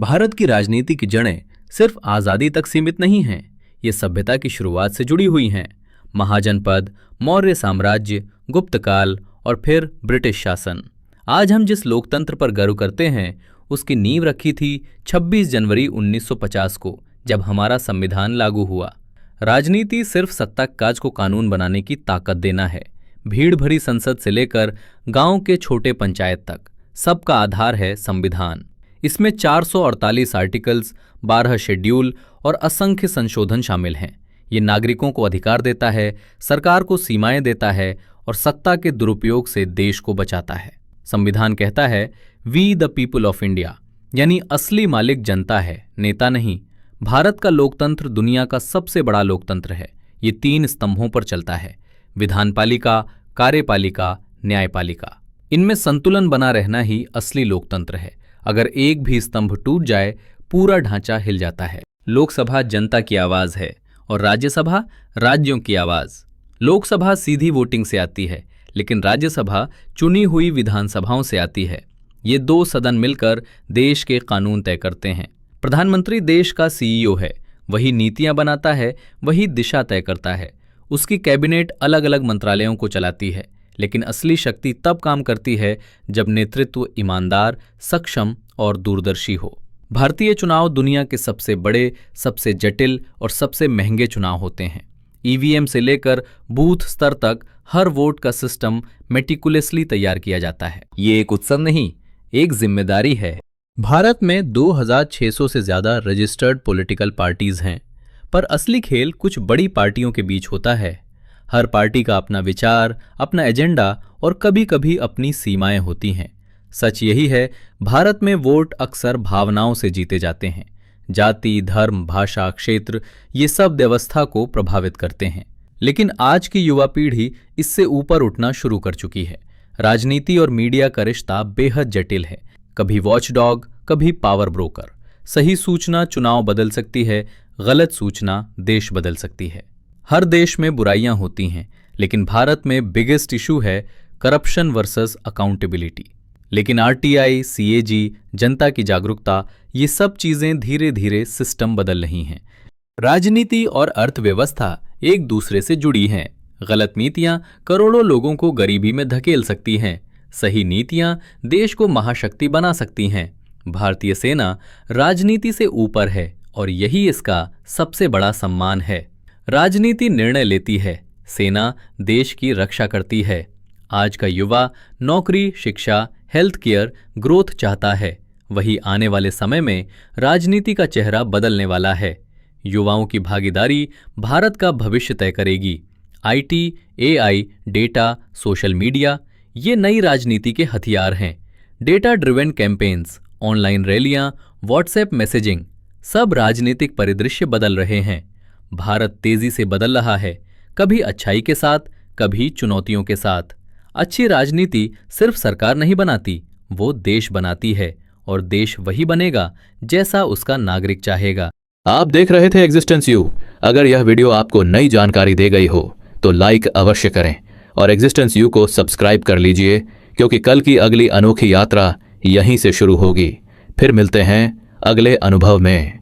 भारत की राजनीति की जड़ें सिर्फ आजादी तक सीमित नहीं हैं, ये सभ्यता की शुरुआत से जुड़ी हुई हैं। महाजनपद, मौर्य साम्राज्य, गुप्त काल और फिर ब्रिटिश शासन। आज हम जिस लोकतंत्र पर गर्व करते हैं, उसकी नींव रखी थी 26 जनवरी 1950 को, जब हमारा संविधान लागू हुआ। राजनीति सिर्फ सत्ता काज को कानून बनाने की ताकत देना है। भीड़ भरी संसद से लेकर गांव के छोटे पंचायत तक सबका आधार है संविधान। इसमें 448 आर्टिकल्स, 12 शेड्यूल और असंख्य संशोधन शामिल हैं। ये नागरिकों को अधिकार देता है, सरकार को सीमाएं देता है और सत्ता के दुरुपयोग से देश को बचाता है। संविधान कहता है we the people of India, यानी असली मालिक जनता है, नेता नहीं। भारत का लोकतंत्र दुनिया का सबसे बड़ा लोकतंत्र है। ये 3 स्तंभों पर चलता है: विधानपालिका, कार्यपालिका, न्यायपालिका। इनमें संतुलन बना रहना ही असली लोकतंत्र है। अगर एक भी स्तंभ टूट जाए, पूरा ढांचा हिल जाता है। लोकसभा जनता की आवाज है और राज्यसभा राज्यों की आवाज। लोकसभा सीधी वोटिंग से आती है, लेकिन राज्यसभा चुनी हुई विधानसभाओं से आती है। ये 2 सदन मिलकर देश के कानून तय करते हैं। प्रधानमंत्री देश का सीईओ है, वही नीतियां बनाता है, वही दिशा तय करता है। उसकी कैबिनेट अलग अलग मंत्रालयों को चलाती है, लेकिन असली शक्ति तब काम करती है जब नेतृत्व ईमानदार, सक्षम और दूरदर्शी हो। भारतीय चुनाव दुनिया के सबसे बड़े, सबसे जटिल और सबसे महंगे चुनाव होते हैं। ईवीएम से लेकर बूथ स्तर तक हर वोट का सिस्टम मेटिकुलसली तैयार किया जाता है। ये एक उत्सव नहीं, एक जिम्मेदारी है। भारत में 2600 से ज्यादा रजिस्टर्ड पॉलिटिकल पार्टीज हैं, पर असली खेल कुछ बड़ी पार्टियों के बीच होता है। हर पार्टी का अपना विचार, अपना एजेंडा और कभी कभी अपनी सीमाएं होती हैं। सच यही है, भारत में वोट अक्सर भावनाओं से जीते जाते हैं। जाति, धर्म, भाषा, क्षेत्र, ये सब व्यवस्था को प्रभावित करते हैं। लेकिन आज की युवा पीढ़ी इससे ऊपर उठना शुरू कर चुकी है। राजनीति और मीडिया का रिश्ता बेहद जटिल है। कभी वॉचडॉग, कभी पावर ब्रोकर। सही सूचना चुनाव बदल सकती है, गलत सूचना देश बदल सकती है। हर देश में बुराइयां होती हैं, लेकिन भारत में बिगेस्ट इशू है करप्शन वर्सेस अकाउंटेबिलिटी। लेकिन आरटीआई, सीएजी, जनता की जागरूकता, ये सब चीजें धीरे धीरे सिस्टम बदल रही हैं। राजनीति और अर्थव्यवस्था एक दूसरे से जुड़ी हैं। गलत नीतियां करोड़ों लोगों को गरीबी में धकेल सकती हैं। सही नीतियां देश को महाशक्ति बना सकती हैं। भारतीय सेना राजनीति से ऊपर है और यही इसका सबसे बड़ा सम्मान है। राजनीति निर्णय लेती है, सेना देश की रक्षा करती है। आज का युवा नौकरी, शिक्षा, हेल्थ केयर, ग्रोथ चाहता है। वही आने वाले समय में राजनीति का चेहरा बदलने वाला है। युवाओं की भागीदारी भारत का भविष्य तय करेगी। IT, AI, data, social media, ये नई राजनीति के हथियार हैं। डेटा ड्रिवन कैंपेन्स, ऑनलाइन रैलियां, व्हाट्सएप मैसेजिंग, सब राजनीतिक परिदृश्य बदल रहे हैं। भारत तेजी से बदल रहा है, कभी अच्छाई के साथ, कभी चुनौतियों के साथ। अच्छी राजनीति सिर्फ सरकार नहीं बनाती, वो देश बनाती है, और देश वही बनेगा जैसा उसका नागरिक चाहेगा। आप देख रहे थे एग्जिस्टेंस यू। अगर यह वीडियो आपको नई जानकारी दे गई हो तो लाइक अवश्य करें और एग्जिस्टेंस यू को सब्सक्राइब कर लीजिए, क्योंकि कल की अगली अनोखी यात्रा यहीं से शुरू होगी। फिर मिलते हैं अगले अनुभव में।